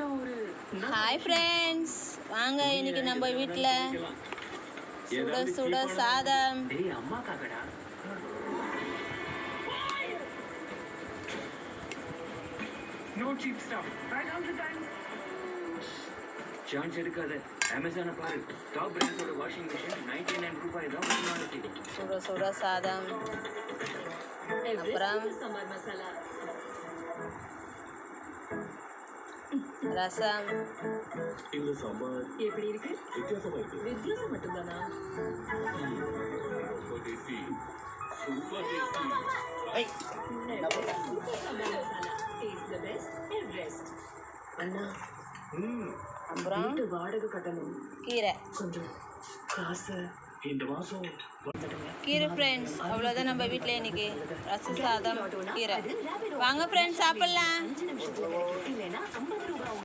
Hi friends, வாங்க இன்னைக்கு நம்ம வீட்டில் சுட சுட சாதம். சான்ஸ் எடுக்காத. அமேசானை பாரு, டாப் பிராண்டோட வாஷிங் மிஷின் 99 ரூபாய் தான். சுட சுட சாதம், அப்புறம் ரசம். இந்த சாம்பார் எப்படி இருக்கு? வித்தியாசமா இருக்கு. வித்தியாசம் மட்டும்தானா? ரொம்ப டேஸ்டி, சூப்பர் டேஸ்டி. அண்ணா, அப்புறம் வீட்டு வாடகை கட்டணும், கீரை. கொஞ்சம் காசு இந்த மாசம் கீரை ஃப்ரெண்ட்ஸ், அவ்வளோதான் நம்ம வீட்டில் இன்னைக்கு. ரச சாதம், கீரை. வாங்க ஃப்ரெண்ட்ஸ், சாப்பிட்லாம். இல்லைன்னா 50 ரூபாய்